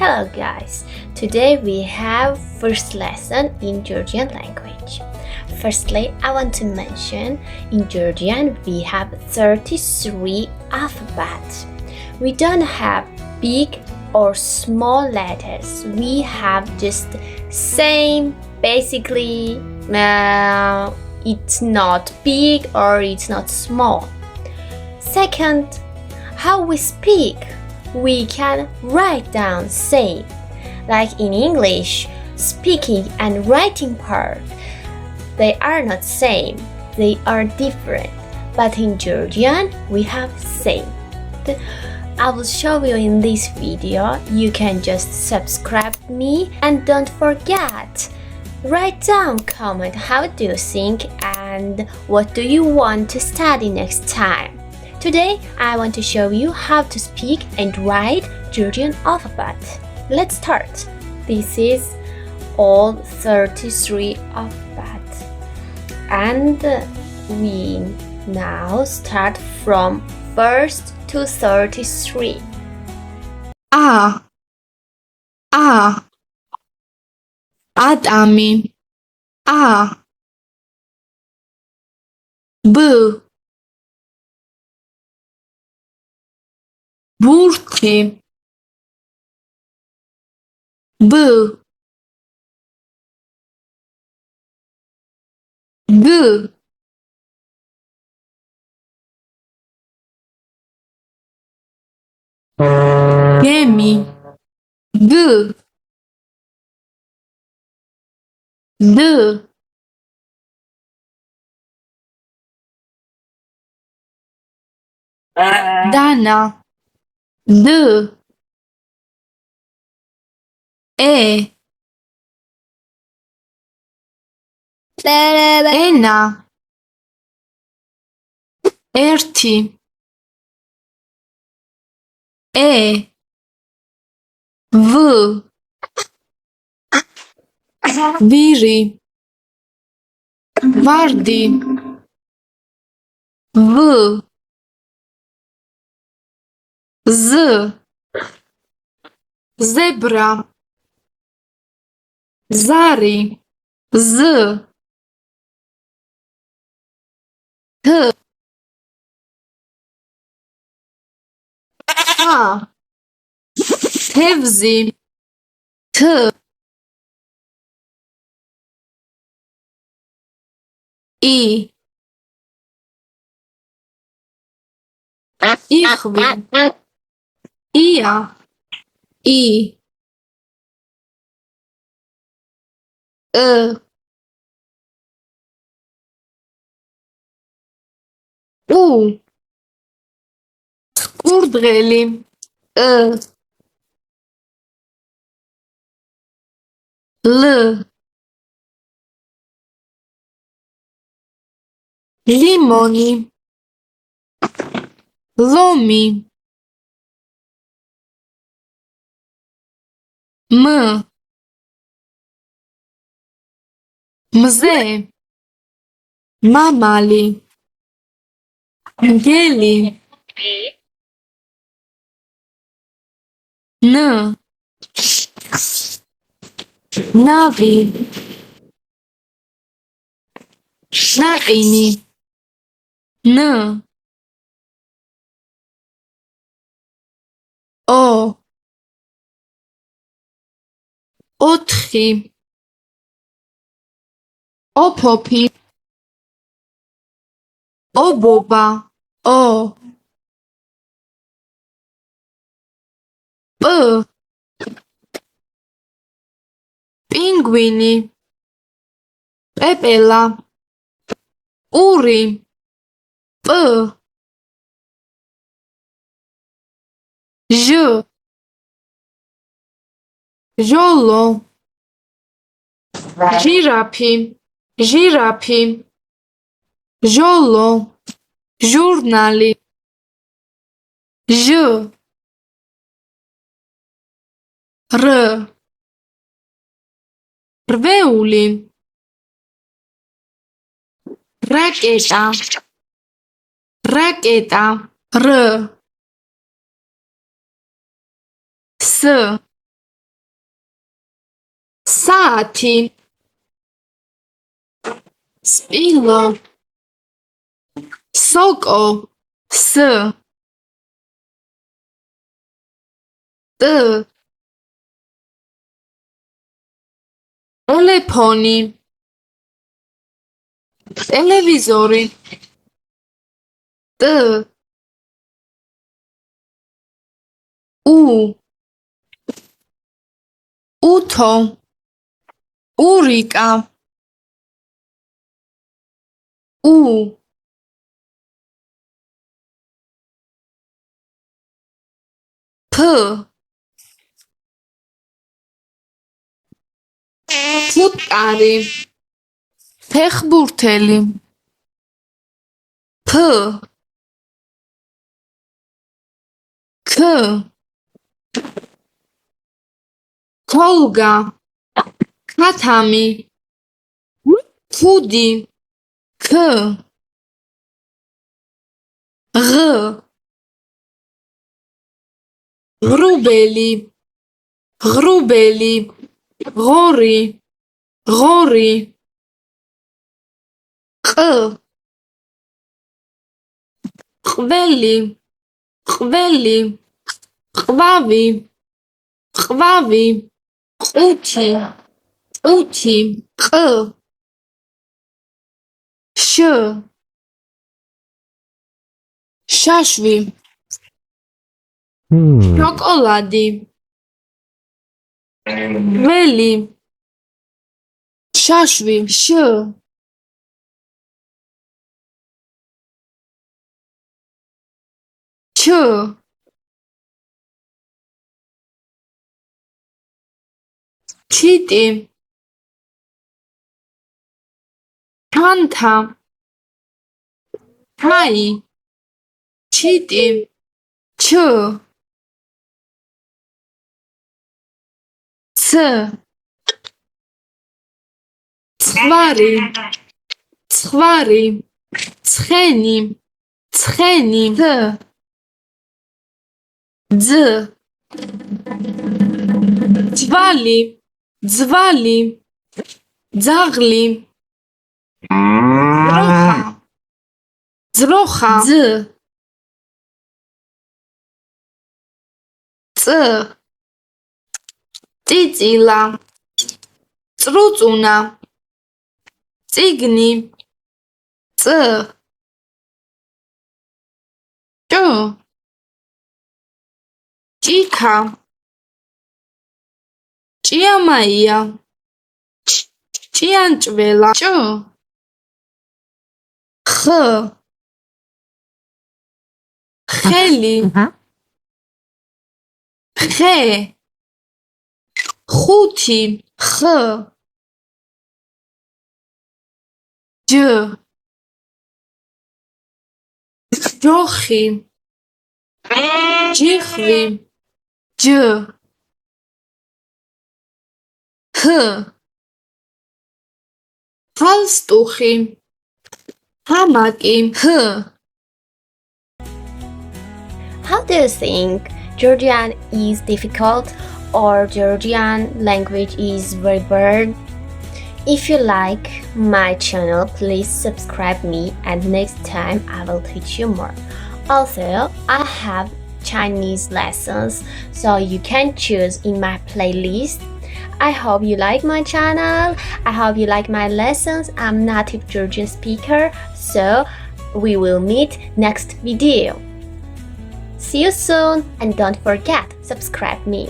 Hello guys, today we have first lesson in Georgian language. Firstly, I want to mention in Georgian we have 33 alphabets. We don't have big or small letters. We have just same, basically it's not big or it's not small. Second, how we speak. We can write down same. Like in English, speaking and writing part, they are not same. They are different. But in Georgian, we have same. I will show you in this video. You can just subscribe me and don't forget. Write down, comment how do you think and what do you want to study next time. Today, I want to show you how to speak and write Georgian alphabet. Let's start. This is all 33 alphabets. And we now start from 1st to 33. A Adami A B Burti B G Gemi G D Dana D E Ena Erti E V Viri Vardi V Z Zebra Zari Z T Ha Tevzi T I Ichvi Ia I U Skurdgeli L Limoni Lomi M Mze Mamali Geli N Navi Naini N O Otri Opopi Oboba O P Pinguini Pepela Uri P J Jolo Girapi Jolo Jurnali J R Rveuli Raqueta R S საათი სპილო სოკო ს ტ ტელეფონი ტელევიზორი ტ უთო ურიკა ფ ფუტკარი ფეხბურთელი ფ ქ ქოლგა ქათამი ქუდი ქ ღ ღრუბელი ღორი ყ ყველი ყვავი ყუთი ყ შაშვი შოკოლადი ველი შაშვი ჩიტი თანთა ჰაი ჩიტი ც ცხვარი ცხენი ძ ძვალი ძაღლი ძროხა ძ წ წიწილა წრუწუნა წიგნი წ ჭიქა ჭიამაია ჭიანჭველა ხ ხელი ხე ხუთი ხ ჯ ჯოხი ჯიხვი ჯ ჰ ჰალსტუხი ჰამაკი ჰ How do you think Georgian is difficult or Georgian language is very boring? If you like my channel, please subscribe me and next time I will teach you more. Also, I have Chinese lessons so you can choose in my playlist. I hope you like my channel. I hope you like my lessons. I'm native Georgian speaker, so we will meet next video. See you soon and don't forget subscribe me.